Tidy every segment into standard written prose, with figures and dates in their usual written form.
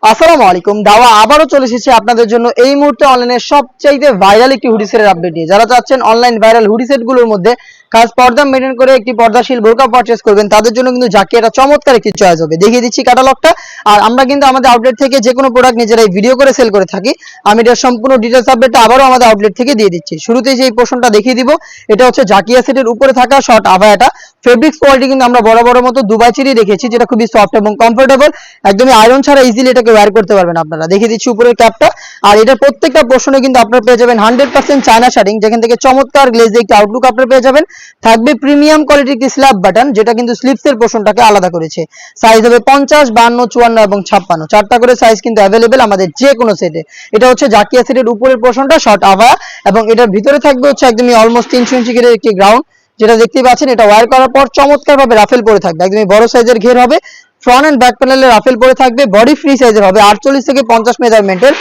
আসসালামু আলাইকুম। দাওয়া আবারও চলে এসেছে আপনাদের জন্য এই মুহূর্তে অনলাইনে সবচাইতে ভাইরাল একটি হুডি সেটের আপডেট নিয়ে। যারা চাচ্ছেন অনলাইন ভাইরাল হুডি সেটগুলোর মধ্যে খাস পর্দা মেনটেন করে একটি পর্দাশীল বোরকা পারচেজ করবেন, তাদের জন্য কিন্তু জাকি এটা চমৎকার একটি চয়েস হবে। দেখিয়ে দিচ্ছি ক্যাটালগটা। আর আমরা কিন্তু আমাদের আউটলেট থেকে যে কোনো প্রোডাক্ট নিজেরাই ভিডিও করে সেল করে থাকি। আমি এটার সম্পূর্ণ ডিটেলস আপডেটটা আবারও আমাদের আউটলেট থেকে দিয়ে দিচ্ছি। শুরুতেই যে এই পোর্শনটা দেখিয়ে দিব, এটা হচ্ছে জাকিয়া সেটের উপরে থাকা শর্ট আভায়াটা। ফেব্রিক্স কোয়ালিটি কিন্তু আমরা বড় মতো দুবাই চেরি রেখেছি, যেটা খুবই সফট এবং কমফোর্টেবল। একদমই আয়রন ছাড়া ইজিলি এটাকে ওয়্যার করতে পারবেন আপনারা। দেখিয়ে দিচ্ছি উপরের ক্যাপটা। আর এটার প্রত্যেকটা পোর্শনে কিন্তু আপনারা পেয়ে যাবেন 100% চায়না শাড়িং, যেখান থেকে চমৎকার গ্লেজ একটি আউটলুক আপনারা পেয়ে যাবেন। থাকবে প্রিমিয়াম কোয়ালিটির একটি স্ল্যাব বাটন, যেটা কিন্তু স্লিপসের পোর্শনটাকে আলাদা করেছে। সাইজ হবে 50, 52, 54 এবং 56, চারটা করে সাইজ কিন্তু অ্যাভেলেবেল আমাদের যে কোনো সেটে। এটা হচ্ছে জাকিয়া সেটের উপরের পোর্শনটা শর্ট আভা, এবং এটার ভিতরে থাকবে হচ্ছে একদমই অলমোস্ট 300 ইঞ্চি ঘেরের একটি গ্রাউন্ড, যেটা দেখতেই পাচ্ছেন। এটা ওয়্যার করার পর চমৎকার ভাবে রাফেল পরে থাকবে, একদমই বড় সাইজের ঘের হবে। ফ্রন্ট এন্ড ব্যাক প্যানেলে রাফেল পরে থাকবে। বডি ফ্রি সাইজের হবে, 48 থেকে 50 মেজারমেন্টের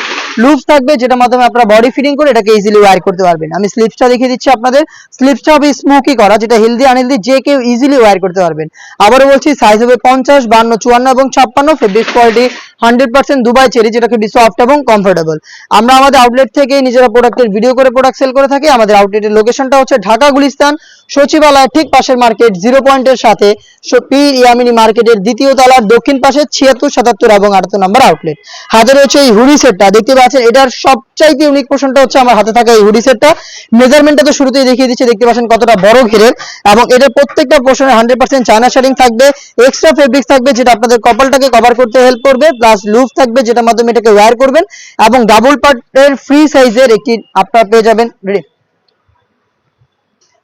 লুপস থাকবে, যেটা মাধ্যমে আপনারা বডি ফিটিং করে এটাকে ইজিলি ওয়্যার করতে পারবেন। আমি স্লিপসটা দেখিয়ে দিচ্ছি আপনাদের। স্লিপসটা হবে স্মোকি করা, যেটা হেলদি আনহেলদি যে কেউ ইজিলি ওয়্যার করতে পারবেন। আবারও বলছি, সাইজ হবে 50, 52, 54 এবং 56। ফেব্রিক কোয়ালিটি 100% দুবাই চেরি, যেটা খুবই সফট এবং কমফোর্টেবল। আমরা আমাদের আউটলেট থেকে নিজেরা প্রোডাক্টের ভিডিও করে প্রোডাক্ট সেল করে থাকি। আমাদের আউটলেটের লোকেশনটা হচ্ছে ঢাকা গুলিস্তান সচিবালয়ের ঠিক পাশের মার্কেট, 0 পয়েন্টের সাথে পীর ইয়ামিনী মার্কেটের দ্বিতীয় তলার দক্ষিণ পাশে 76, 77 এবং 78 নম্বর আউটলেট। হাতে রয়েছে এই হুডি সেটটা, দেখতে পাচ্ছেন। এটার সবচাইতে ইউনিক পোর্শনটা হচ্ছে আমার হাতে থাকা এই হুডি সেটটা। মেজারমেন্টটা তো শুরুতেই দেখিয়ে দিচ্ছি, দেখতে পাচ্ছেন কতটা বড় ঘেরের, এবং এটার প্রত্যেকটা পোর্শনে 100% চায়না শাড়িং থাকবে। এক্সট্রা ফেব্রিক্স থাকবে, যেটা আপনাদের কপালটাকে কভার করতে হেল্প করবে, প্লাস লুপস থাকবে, যেটার মাধ্যমে এটাকে ওয়্যার করবেন। এবং ডাবল পার্টের ফ্রি সাইজের একটি আপনারা পেয়ে যাবেন।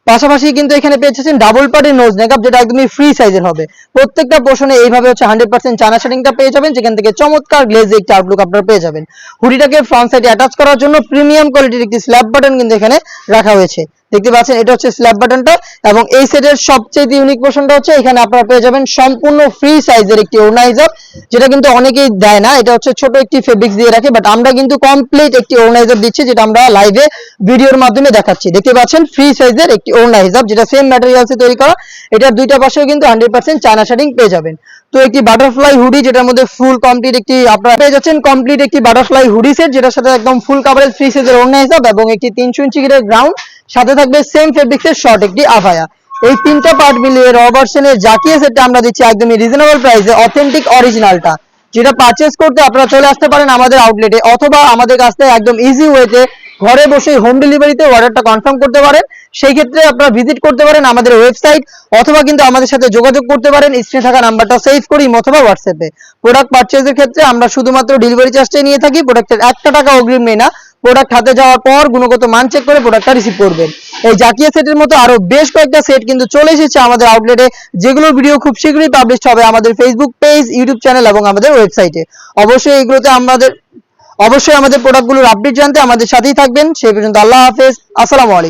পাশাপাশি কিন্তু এখানে পেয়ে যাচ্ছেন ডাবল পার্টের নোজ মেকআপ, যেটা একদমই ফ্রি সাইজের হবে। প্রত্যেকটা পোর্শনে এইভাবে হচ্ছে 100% চায়না শাড়িংটা পেয়ে যাবেন, যেখান থেকে চমৎকার গ্লেজ একটি আউটলুক আপনারা পেয়ে যাবেন। হুডিটাকে ফ্রন্ট সাইডে অ্যাটাচ করার জন্য প্রিমিয়াম কোয়ালিটির একটি স্ল্যাব বাটন কিন্তু এখানে রাখা হয়েছে, দেখতে পাচ্ছেন। এটা হচ্ছে স্ল্যাব বাটনটা, এবং এই সেটের সবচেয়ে ইউনিক পোর্শনটা হচ্ছে এখানে আপনারা পেয়ে যাবেন সম্পূর্ণ ফ্রি সাইজের একটি ওড়না হিজাব, যেটা কিন্তু অনেকেই দেয় না। এটা হচ্ছে ছোট একটি ফেব্রিক্স দিয়ে রাখে, বাট আমরা কিন্তু কমপ্লিট একটি ওড়না হিজাব দিচ্ছি, যেটা আমরা লাইভে ভিডিওর মাধ্যমে দেখাচ্ছি। দেখতে পাচ্ছেন ফ্রি সাইজের একটি ওড়না হিজাব, যেটা সেম ম্যাটেরিয়ালসে তৈরি করা। এটার দুইটা পাশেও কিন্তু 100% চায়না শাড়িং পেয়ে যাবেন। তো একটি বাটারফ্লাই হুডি, যেটার মধ্যে ফুল কমপ্লিট একটি আপনারা পেয়ে যাচ্ছেন কমপ্লিট একটি বাটারফ্লাই হুডি সেট, যেটার সাথে একদম ফুল কভারেজ ফ্রি সাইজের ওড়না হিজাব এবং একটি 300 ইঞ্চি ঘেরের গ্রাউন্ড, সাথে থাকবে সেম ফেব্রিক্সের শর্ট একটি আভায়া। এই তিনটা পার্ট মিলিয়ে র ভার্সনের জাকিয়া সেটটা আমরা দিচ্ছি একদমই রিজনেবল প্রাইসে, অথেন্টিক অরিজিনালটা, যেটা পারচেজ করতে আপনারা চলে আসতে পারেন আমাদের আউটলেটে, অথবা আমাদের কাছ থেকে একদম ইজি ওয়েতে ঘরে বসে হোম ডেলিভারিতে অর্ডারটা কনফার্ম করতে পারেন। সেই ক্ষেত্রে আপনারা ভিজিট করতে পারেন আমাদের ওয়েবসাইট, অথবা কিন্তু আমাদের সাথে যোগাযোগ করতে পারেন স্ক্রিনে থাকা নাম্বারটা সেভ করি অথবা হোয়াটসঅ্যাপে। প্রোডাক্ট পারচেজের ক্ষেত্রে আমরা শুধুমাত্র ডেলিভারি চার্জটাই নিয়ে থাকি, প্রোডাক্টের 1 টাকা অগ্রিম নেই না। প্রোডাক্ট হাতে যাওয়ার পর গুণগত মান চেক করে প্রোডাক্টটা রিসিভ করবেন। এই জাকিয়া সেটের মতো আরো বেশ কয়েকটা সেট কিন্তু চলে এসেছে আমাদের আউটলেটে, যেগুলোর ভিডিও খুব শীঘ্রই পাবলিশ হবে আমাদের ফেসবুক পেজ, ইউটিউব চ্যানেল এবং আমাদের ওয়েবসাইটে। অবশ্যই এগুলোতে অবশ্যই আমাদের প্রোডাক্টগুলোর আপডেট জানতে আমাদের সাথেই থাকবেন। সেই পর্যন্ত আল্লাহ হাফেজ, আসসালামু আলাইকুম।